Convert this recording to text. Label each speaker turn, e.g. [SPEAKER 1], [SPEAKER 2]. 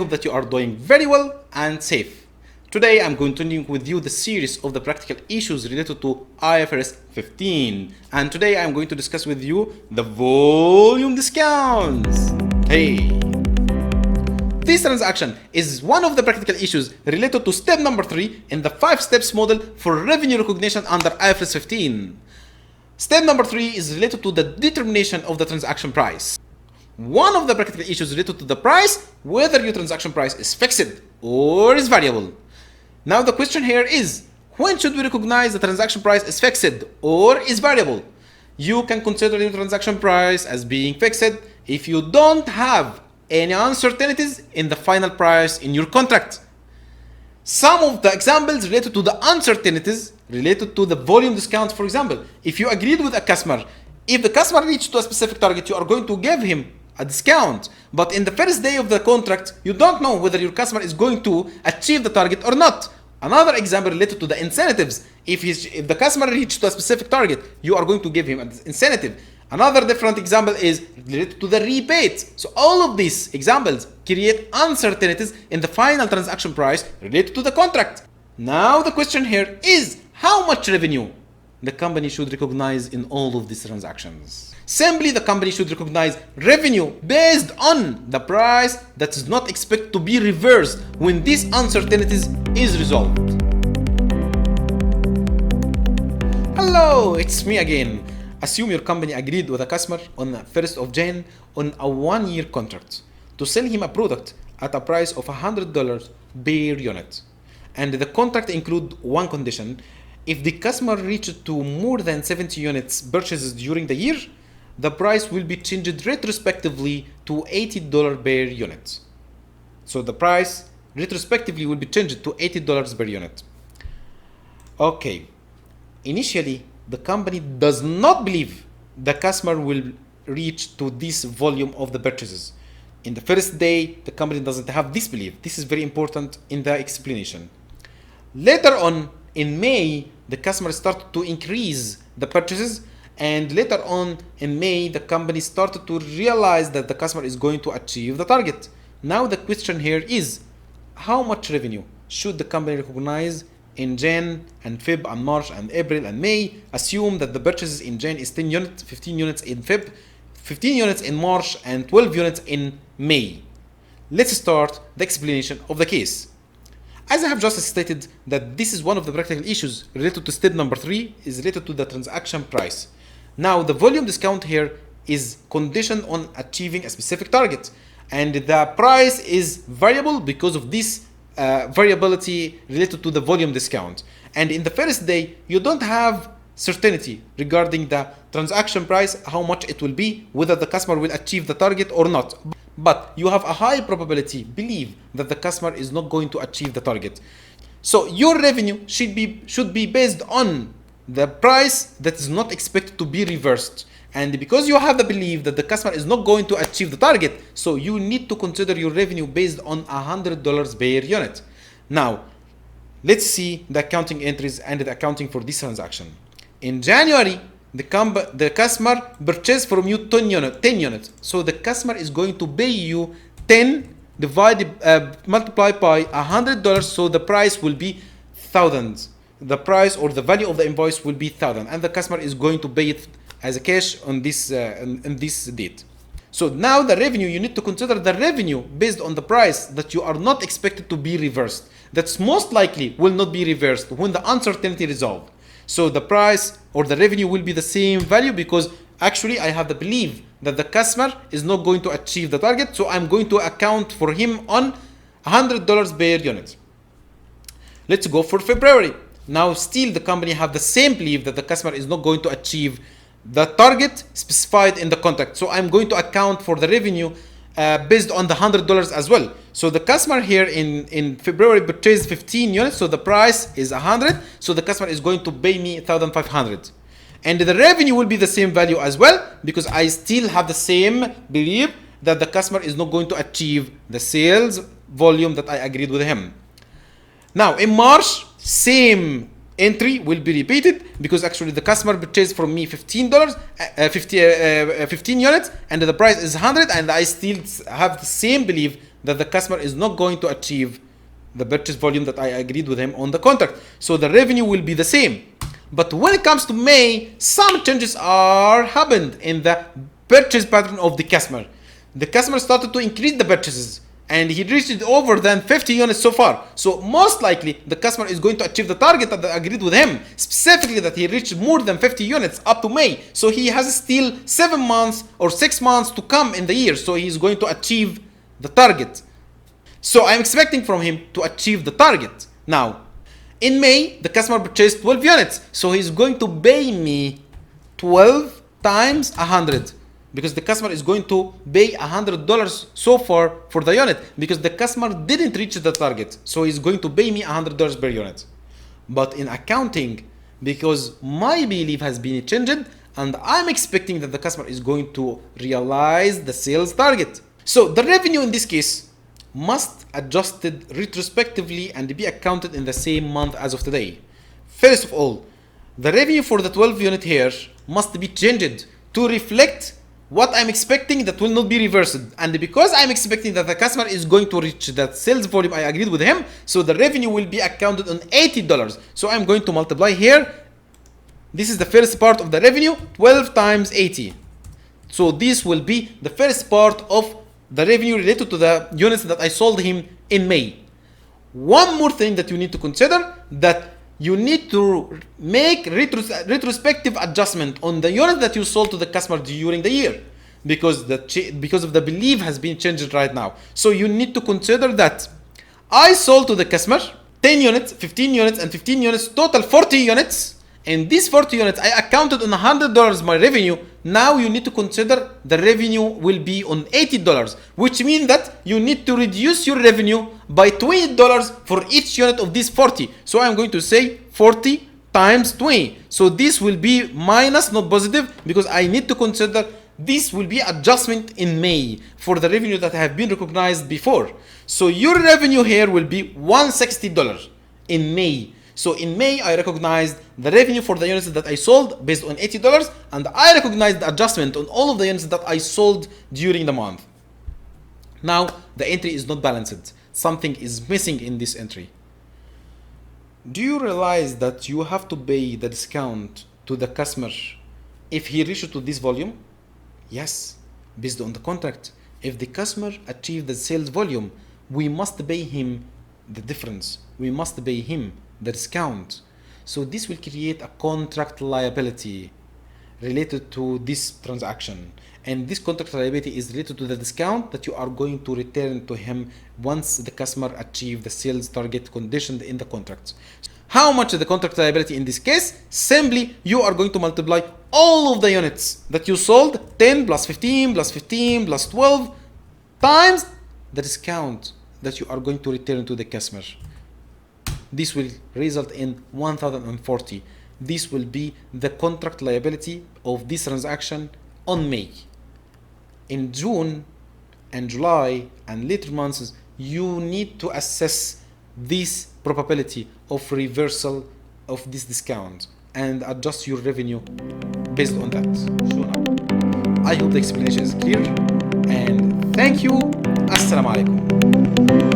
[SPEAKER 1] hope that you are doing very well and safe. Today I'm going to continue with you the series of the practical issues related to IFRS 15. And today I'm going to discuss with you the volume discounts. Hey! This transaction is one of the practical issues related to step number 3 in the 5 steps model for revenue recognition under IFRS 15. Step number 3 is related to the determination of the transaction price. One of the practical issues related to the price, whether your transaction price is fixed or is variable. Now the question here is, when should we recognize the transaction price is fixed or is variable? You can consider your transaction price as being fixed if you don't have any uncertainties in the final price in your contract. Some of the examples related to the uncertainties related to the volume discount, for example, if you agreed with a customer, if the customer reached to a specific target, you are going to give him a discount. But in the first day of the contract, you don't know whether your customer is going to achieve the target or not. Another example related to the incentives. If the customer reached to a specific target, you are going to give him an incentive. Another different example is related to the rebate. So all of these examples create uncertainties in the final transaction price related to the contract. Now the question here is, how much revenue the company should recognize in all of these transactions? Simply, the company should recognize revenue based on the price that is not expected to be reversed when these uncertainties is resolved. Hello, it's me again. Assume your company agreed with a customer on the 1st of January on a 1-year contract to sell him a product at a price of $100 per unit. And the contract includes one condition. If the customer reached to more than 70 units purchases during the year, the price will be changed retrospectively to $80 per unit. So the price retrospectively will be changed to $80 per unit. Okay. Initially, the company does not believe the customer will reach to this volume of the purchases. In the first day, the company doesn't have this belief. This is very important in the explanation. Later on, in May, the customer started to increase the purchases, and later on in May, the company started to realize that the customer is going to achieve the target. Now the question here is, how much revenue should the company recognize in Jan and Feb and March and April and May? Assume that the purchases in Jan is 10 units, 15 units in Feb, 15 units in March, and 12 units in May. Let's start the explanation of the case. As I have just stated that this is one of the practical issues related to step number 3 is related to the transaction price. Now the volume discount here is conditioned on achieving a specific target, and the price is variable because of this variability related to the volume discount. And in the first day, you don't have certainty regarding the transaction price, how much it will be, whether the customer will achieve the target or not. But you have a high probability believe that the customer is not going to achieve the target. So your revenue should be based on the price that is not expected to be reversed. And because you have the belief that the customer is not going to achieve the target, so you need to consider your revenue based on $100 per unit. Now, let's see the accounting entries and the accounting for this transaction. In January, the customer purchased from you 10 units. So the customer is going to pay you 10 multiplied by $100. So the price will be thousands. The price or the value of the invoice will be 1,000, and the customer is going to pay it as a cash on this date. So now the revenue, you need to consider the revenue based on the price that you are not expected to be reversed. That's most likely will not be reversed when the uncertainty resolved. So the price or the revenue will be the same value because actually I have the belief that the customer is not going to achieve the target. So I'm going to account for him on $100 per unit. Let's go for February. Now still the company have the same belief that the customer is not going to achieve the target specified in the contract. So I'm going to account for the revenue based on the $100 as well. So the customer here in February purchased 15 units. So the price is 100. So the customer is going to pay me 1,500. And the revenue will be the same value as well because I still have the same belief that the customer is not going to achieve the sales volume that I agreed with him. Now in March, same entry will be repeated because actually the customer purchased from me $15, 15 units, and the price is 100, and I still have the same belief that the customer is not going to achieve the purchase volume that I agreed with him on the contract. So the revenue will be the same. But when it comes to May, some changes are happened in the purchase pattern of the customer. The customer started to increase the purchases and he reached over than 50 units so far. So most likely the customer is going to achieve the target that I agreed with him, specifically that he reached more than 50 units up to May. So he has still 7 months or 6 months to come in the year. So he's going to achieve the target. So I'm expecting from him to achieve the target. Now, in May, the customer purchased 12 units. So he's going to pay me 12 times 100. Because the customer is going to pay $100 so far for the unit. Because the customer didn't reach the target. So he's going to pay me $100 per unit. But in accounting, because my belief has been changed, and I'm expecting that the customer is going to realize the sales target. So the revenue in this case must adjusted retrospectively and be accounted in the same month as of today. First of all, the revenue for the 12 unit here must be changed to reflect what I'm expecting that will not be reversed. And because I'm expecting that the customer is going to reach that sales volume I agreed with him, so the revenue will be accounted on $80. So I'm going to multiply here. This is the first part of the revenue, 12 times 80. So this will be the first part of the revenue related to the units that I sold him in May. One more thing that you need to consider, that you need to make retrospective adjustment on the units that you sold to the customer during the year, because of the belief has been changed right now. So you need to consider that I sold to the customer 10 units, 15 units, and 15 units, total 40 units. And these 40 units I accounted on $100 my revenue. Now you need to consider the revenue will be on $80, which means that you need to reduce your revenue by $20 for each unit of these 40. So I'm going to say 40 times 20. So this will be minus, not positive, because I need to consider this will be adjustment in May for the revenue that have been recognized before. So your revenue here will be $160 in May. So in May, I recognized the revenue for the units that I sold based on $80, and I recognized the adjustment on all of the units that I sold during the month. Now, the entry is not balanced. Something is missing in this entry. Do you realize that you have to pay the discount to the customer if he reaches to this volume? Yes, based on the contract. If the customer achieved the sales volume, we must pay him the difference. We must pay him the discount. So this will create a contract liability related to this transaction, and this contract liability is related to the discount that you are going to return to him once the customer achieves the sales target conditioned in the contract. How much is the contract liability in this case? Simply you are going to multiply all of the units that you sold, 10 plus 15 plus 15 plus 12, times the discount that you are going to return to the customer. This will result in 1040. This will be the contract liability of this transaction on May. In June and July and later months, you need to assess this probability of reversal of this discount and adjust your revenue based on that. So I hope the explanation is clear, and thank you. Assalamu alaikum.